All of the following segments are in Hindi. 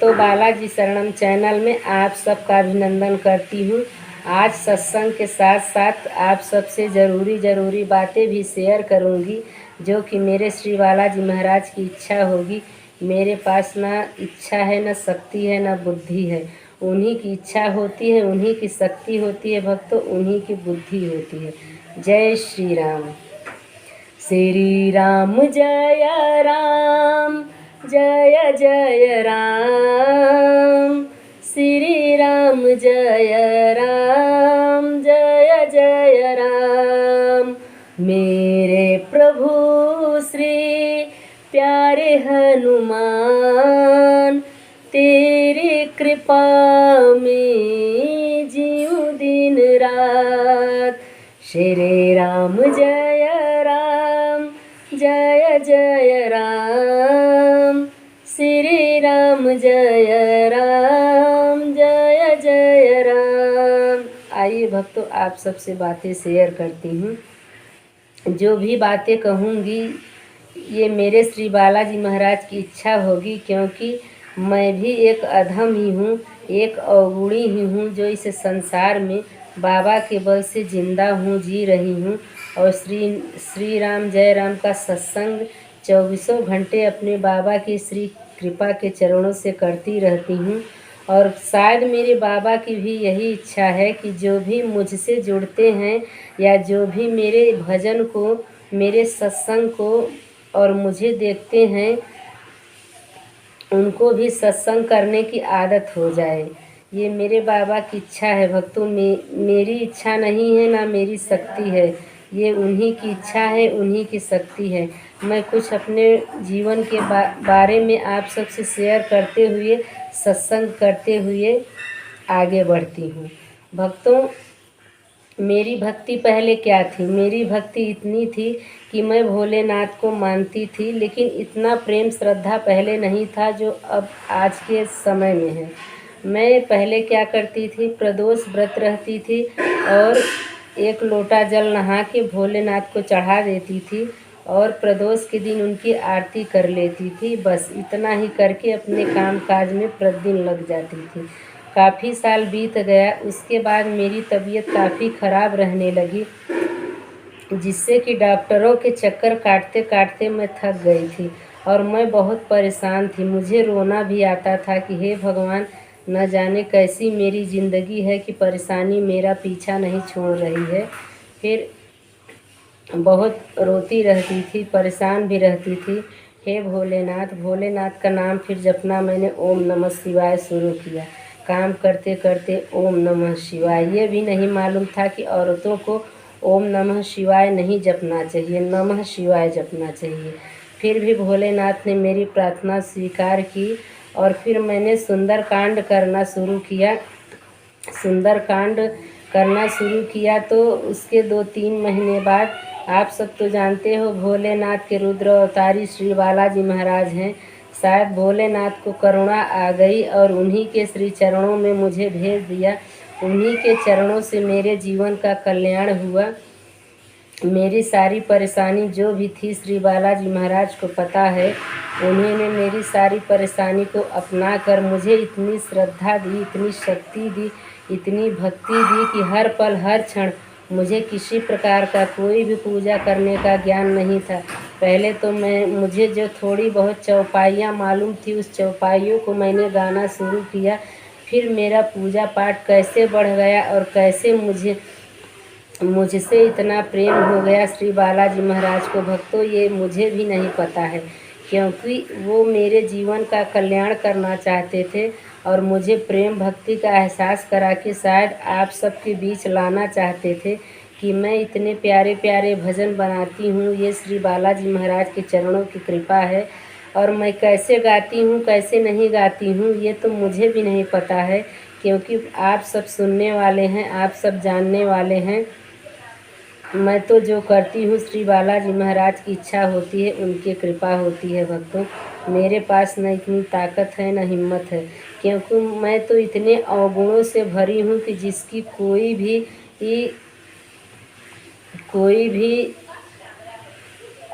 भक्तों, बालाजी शरणम चैनल में आप सबका अभिनंदन करती हूँ। आज सत्संग के साथ साथ आप सबसे ज़रूरी बातें भी शेयर करूँगी, जो कि मेरे श्री बालाजी महाराज की इच्छा होगी। मेरे पास ना इच्छा है, ना शक्ति है, ना बुद्धि है। उन्हीं की इच्छा होती है, उन्हीं की शक्ति होती है भक्तों, उन्हीं की बुद्धि होती है। जय श्री राम। श्री राम जय राम, जय जय राम। श्री राम जय राम, जय जय राम। मेरे प्रभु श्री प्यारे हनुमान, तेरी कृपा में जीऊँ दिन रात। श्री राम जय राम, जय जय राम। श्री राम जय राम, जय जय राम। आइए भक्तों, आप सबसे बातें शेयर करती हूँ। जो भी बातें कहूँगी ये मेरे श्री बालाजी महाराज की इच्छा होगी, क्योंकि मैं भी एक अधम ही हूँ, एक अवगुणी ही हूँ, जो इस संसार में बाबा के बल से जिंदा हूँ, जी रही हूँ। और श्री राम जय राम का सत्संग 24 घंटे अपने बाबा की श्री कृपा के चरणों से करती रहती हूँ। और शायद मेरे बाबा की भी यही इच्छा है कि जो भी मुझसे जुड़ते हैं या जो भी मेरे भजन को, मेरे सत्संग को और मुझे देखते हैं, उनको भी सत्संग करने की आदत हो जाए। ये मेरे बाबा की इच्छा है भक्तों। मेरी इच्छा नहीं है, ना मेरी शक्ति है। ये उन्हीं की इच्छा है, उन्हीं की शक्ति है। मैं कुछ अपने जीवन के बारे में आप सबसे शेयर करते हुए, सत्संग करते हुए आगे बढ़ती हूँ। भक्तों, मेरी भक्ति पहले क्या थी? मेरी भक्ति इतनी थी कि मैं भोलेनाथ को मानती थी, लेकिन इतना प्रेम श्रद्धा पहले नहीं था जो अब आज के समय में है। मैं पहले क्या करती थी? प्रदोष व्रत रहती थी और 1 लोटा जल नहा के भोलेनाथ को चढ़ा देती थी और प्रदोष के दिन उनकी आरती कर लेती थी। बस इतना ही करके अपने काम काज में प्रतिदिन लग जाती थी। काफ़ी साल बीत गया, उसके बाद मेरी तबीयत काफ़ी ख़राब रहने लगी, जिससे कि डॉक्टरों के चक्कर काटते काटते मैं थक गई थी और मैं बहुत परेशान थी। मुझे रोना भी आता था कि हे भगवान, न जाने कैसी मेरी ज़िंदगी है कि परेशानी मेरा पीछा नहीं छोड़ रही है। फिर बहुत रोती रहती थी, परेशान भी रहती थी। हे भोलेनाथ, भोलेनाथ का नाम फिर जपना मैंने ओम नमः शिवाय शुरू किया। काम करते करते ओम नमः शिवाय। ये भी नहीं मालूम था कि औरतों को ओम नमः शिवाय नहीं जपना चाहिए, नमः शिवाय जपना चाहिए। फिर भी भोलेनाथ ने मेरी प्रार्थना स्वीकार की और फिर मैंने सुंदरकांड करना शुरू किया। सुंदरकांड करना शुरू किया तो उसके 2-3 महीने बाद, आप सब तो जानते हो भोलेनाथ के रुद्र अवतारी श्री बालाजी महाराज हैं। शायद भोलेनाथ को करुणा आ गई और उन्हीं के श्री चरणों में मुझे भेज दिया। उन्हीं के चरणों से मेरे जीवन का कल्याण हुआ। मेरी सारी परेशानी जो भी थी श्री बालाजी महाराज को पता है। उन्होंने मेरी सारी परेशानी को अपना कर मुझे इतनी श्रद्धा दी, इतनी शक्ति दी, इतनी भक्ति दी कि हर पल हर क्षण मुझे किसी प्रकार का कोई भी पूजा करने का ज्ञान नहीं था। पहले तो मुझे जो थोड़ी बहुत चौपाइयाँ मालूम थी, उस चौपाइयों को मैंने गाना शुरू किया। फिर मेरा पूजा पाठ कैसे बढ़ गया और कैसे मुझसे इतना प्रेम हो गया श्री बालाजी महाराज को भक्तों, ये मुझे भी नहीं पता है, क्योंकि वो मेरे जीवन का कल्याण करना चाहते थे और मुझे प्रेम भक्ति का एहसास करा के शायद आप सबके बीच लाना चाहते थे कि मैं इतने प्यारे प्यारे भजन बनाती हूँ। ये श्री बालाजी महाराज के चरणों की कृपा है। और मैं कैसे गाती हूँ, कैसे नहीं गाती हूँ, ये तो मुझे भी नहीं पता है, क्योंकि आप सब सुनने वाले हैं, आप सब जानने वाले हैं। मैं तो जो करती हूँ श्री बालाजी महाराज की इच्छा होती है, उनकी कृपा होती है भक्तों। मेरे पास न इतनी ताकत है, न हिम्मत है, क्योंकि मैं तो इतने अवगुणों से भरी हूँ कि जिसकी कोई भी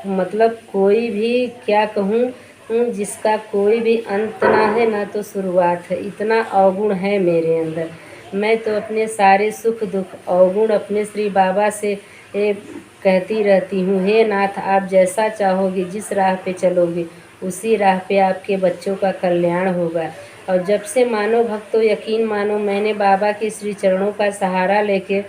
मतलब कोई भी क्या कहूँ, हूँ जिसका कोई भी अंत ना है ना तो शुरुआत है। इतना अवगुण है मेरे अंदर। मैं तो अपने सारे सुख दुख अवगुण अपने श्री बाबा से कहती रहती हूँ, हे नाथ, आप जैसा चाहोगे, जिस राह पे चलोगे उसी राह पे आपके बच्चों का कल्याण होगा। और जब से मानो भक्तों, यकीन मानो, मैंने बाबा के श्री चरणों का सहारा लेके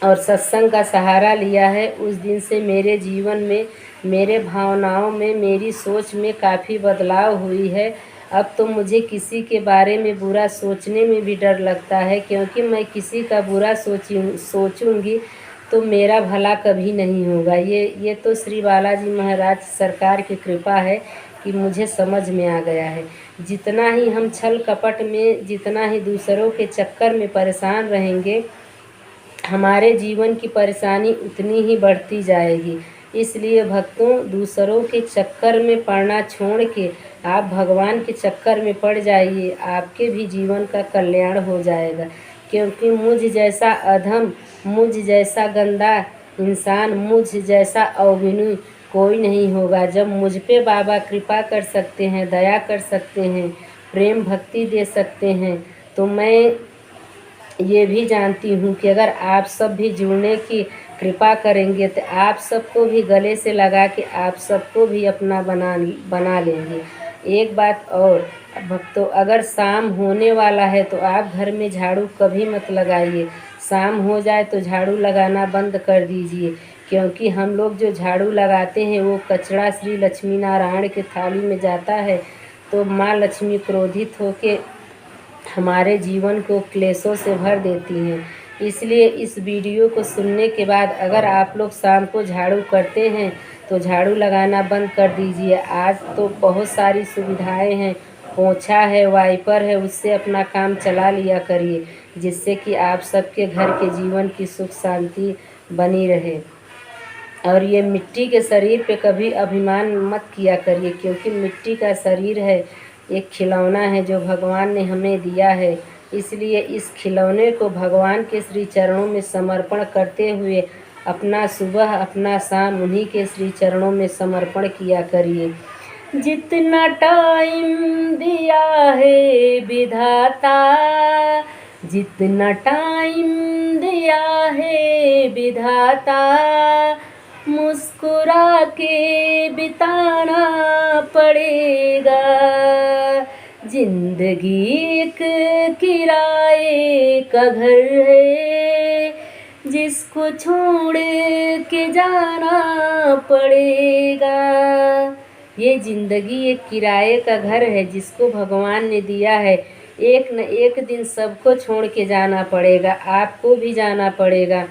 और सत्संग का सहारा लिया है, उस दिन से मेरे जीवन में, मेरे भावनाओं में, मेरी सोच में काफ़ी बदलाव हुई है। अब तो मुझे किसी के बारे में बुरा सोचने में भी डर लगता है, क्योंकि मैं किसी का बुरा सोचूंगी तो मेरा भला कभी नहीं होगा। ये तो श्री बालाजी महाराज सरकार की कृपा है कि मुझे समझ में आ गया है। जितना ही हम छल कपट में, जितना ही दूसरों के चक्कर में परेशान रहेंगे, हमारे जीवन की परेशानी उतनी ही बढ़ती जाएगी। इसलिए भक्तों, दूसरों के चक्कर में पड़ना छोड़ के आप भगवान के चक्कर में पड़ जाइए, आपके भी जीवन का कल्याण हो जाएगा। क्योंकि मुझ जैसा अधम, मुझ जैसा गंदा इंसान, मुझ जैसा अवगुणी कोई नहीं होगा। जब मुझ पे बाबा कृपा कर सकते हैं, दया कर सकते हैं, प्रेम भक्ति दे सकते हैं, तो मैं ये भी जानती हूँ कि अगर आप सब भी जुड़ने की कृपा करेंगे तो आप सबको भी गले से लगा के आप सबको भी अपना बना लेंगे। एक बात और भक्तों, अगर शाम होने वाला है तो आप घर में झाड़ू कभी मत लगाइए। शाम हो जाए तो झाड़ू लगाना बंद कर दीजिए, क्योंकि हम लोग जो झाड़ू लगाते हैं वो कचरा श्री लक्ष्मी नारायण के थाली में जाता है, तो माँ लक्ष्मी क्रोधित होके हमारे जीवन को क्लेशों से भर देती हैं। इसलिए इस वीडियो को सुनने के बाद अगर आप लोग शाम को झाड़ू करते हैं तो झाड़ू लगाना बंद कर दीजिए। आज तो बहुत सारी सुविधाएं हैं, पोंछा है, वाइपर है, उससे अपना काम चला लिया करिए, जिससे कि आप सबके घर के जीवन की सुख शांति बनी रहे। और ये मिट्टी के शरीर पे कभी अभिमान मत किया करिए, क्योंकि मिट्टी का शरीर है, एक खिलौना है जो भगवान ने हमें दिया है। इसलिए इस खिलौने को भगवान के श्री चरणों में समर्पण करते हुए अपना सुबह अपना शाम उन्हीं के श्री चरणों में समर्पण किया करिए। जितना टाइम दिया है विधाता, जितना टाइम दिया है विधाता, मुस्कुरा के बिताना पड़ेगा। जिंदगी एक किराए का घर है, जिसको छोड़ के जाना पड़ेगा। ये ज़िंदगी एक किराए का घर है जिसको भगवान ने दिया है। एक न एक दिन सबको छोड़ के जाना पड़ेगा, आपको भी जाना पड़ेगा,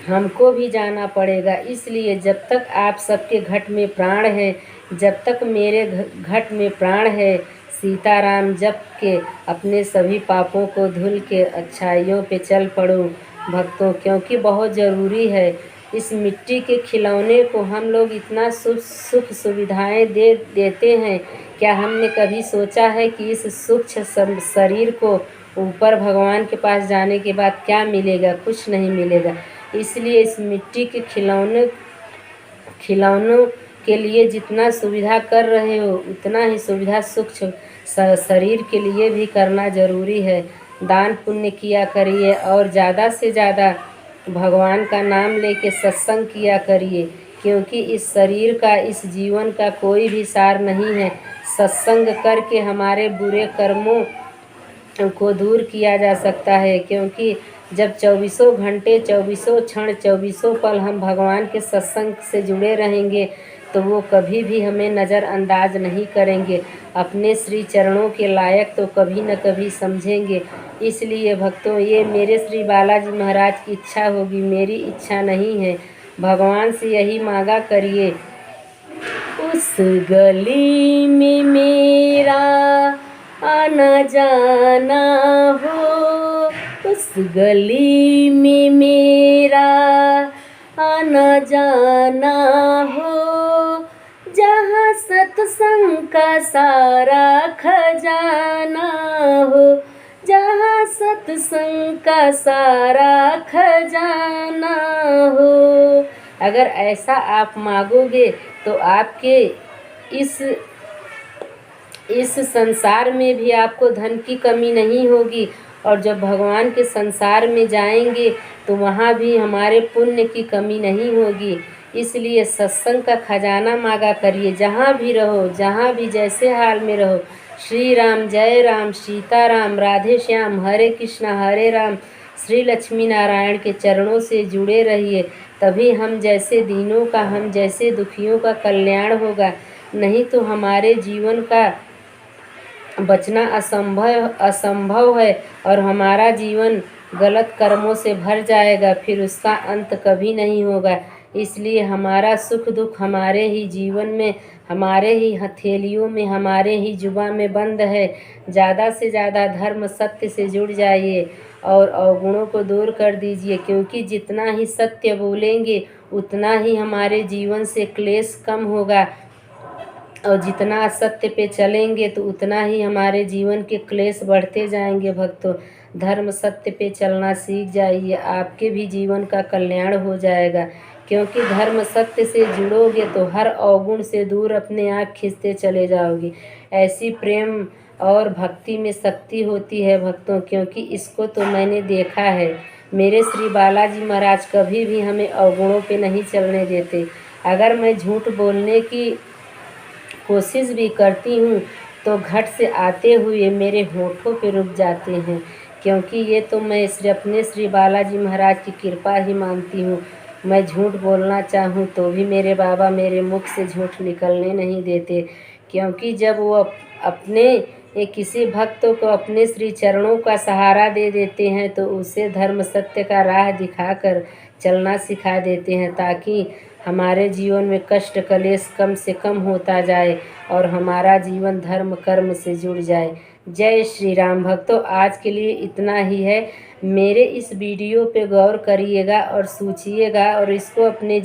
हमको भी जाना पड़ेगा। इसलिए जब तक आप सबके घट में प्राण है, जब तक मेरे घट में प्राण है, सीताराम जप के अपने सभी पापों को धुल के अच्छाइयों पे चल पड़ो भक्तों, क्योंकि बहुत ज़रूरी है। इस मिट्टी के खिलौने को हम लोग इतना सुख सुविधाएं देते हैं, क्या हमने कभी सोचा है कि इस सूक्ष्म शरीर को ऊपर भगवान के पास जाने के बाद क्या मिलेगा? कुछ नहीं मिलेगा। इसलिए इस मिट्टी के खिलौनों के लिए जितना सुविधा कर रहे हो, उतना ही सुविधा सूक्ष्म शरीर के लिए भी करना ज़रूरी है। दान पुण्य किया करिए और ज़्यादा से ज़्यादा भगवान का नाम लेके सत्संग किया करिए, क्योंकि इस शरीर का, इस जीवन का कोई भी सार नहीं है। सत्संग करके हमारे बुरे कर्मों को दूर किया जा सकता है, क्योंकि जब 24 घंटे, 24 क्षण, 24 पल हम भगवान के सत्संग से जुड़े रहेंगे तो वो कभी भी हमें नज़रअंदाज नहीं करेंगे। अपने श्री चरणों के लायक तो कभी न कभी समझेंगे। इसलिए भक्तों, ये मेरे श्री बालाजी महाराज की इच्छा होगी, मेरी इच्छा नहीं है। भगवान से यही मांगा करिए, उस गली में मेरा आना जाना हो, उस गली में मेरा आना जाना हो, जहाँ सत्संग का सारा खजाना हो, जहाँ सत्संग का सारा खजाना हो। अगर ऐसा आप मांगोगे तो आपके इस संसार में भी आपको धन की कमी नहीं होगी, और जब भगवान के संसार में जाएंगे तो वहाँ भी हमारे पुण्य की कमी नहीं होगी। इसलिए सत्संग का खजाना मांगा करिए, जहाँ भी रहो, जहाँ भी जैसे हाल में रहो। श्री राम, जय राम, सीताराम, राधे श्याम, हरे कृष्णा हरे राम। श्री लक्ष्मी नारायण के चरणों से जुड़े रहिए, तभी हम जैसे दीनों का, हम जैसे दुखियों का कल्याण होगा। नहीं तो हमारे जीवन का बचना असंभव है, और हमारा जीवन गलत कर्मों से भर जाएगा, फिर उसका अंत कभी नहीं होगा। इसलिए हमारा सुख दुख हमारे ही जीवन में, हमारे ही हथेलियों में, हमारे ही जुबान में बंद है। ज़्यादा से ज़्यादा धर्म सत्य से जुड़ जाइए और अवगुणों को दूर कर दीजिए, क्योंकि जितना ही सत्य बोलेंगे उतना ही हमारे जीवन से क्लेश कम होगा, और जितना असत्य पे चलेंगे तो उतना ही हमारे जीवन के क्लेश बढ़ते जाएंगे। भक्तों, धर्म सत्य पे चलना सीख जाइए, आपके भी जीवन का कल्याण हो जाएगा। क्योंकि धर्म सत्य से जुड़ोगे तो हर अवगुण से दूर अपने आप खींचते चले जाओगे। ऐसी प्रेम और भक्ति में शक्ति होती है भक्तों, क्योंकि इसको तो मैंने देखा है। मेरे श्री बालाजी महाराज कभी भी हमें अवगुणों पे नहीं चलने देते। अगर मैं झूठ बोलने की कोशिश भी करती हूँ तो घट से आते हुए मेरे होठों पे रुक जाते हैं, क्योंकि ये तो मैं अपने श्री बालाजी महाराज की कृपा ही मानती हूँ। मैं झूठ बोलना चाहूँ तो भी मेरे बाबा मेरे मुख से झूठ निकलने नहीं देते, क्योंकि जब वो अपने किसी भक्त को अपने श्री चरणों का सहारा दे देते हैं तो उसे धर्म सत्य का राह दिखाकर चलना सिखा देते हैं, ताकि हमारे जीवन में कष्ट कलेश कम से कम होता जाए और हमारा जीवन धर्म कर्म से जुड़ जाए। जय श्री राम। भक्तों, आज के लिए इतना ही है। मेरे इस वीडियो पे गौर करिएगा और सोचिएगा और इसको अपने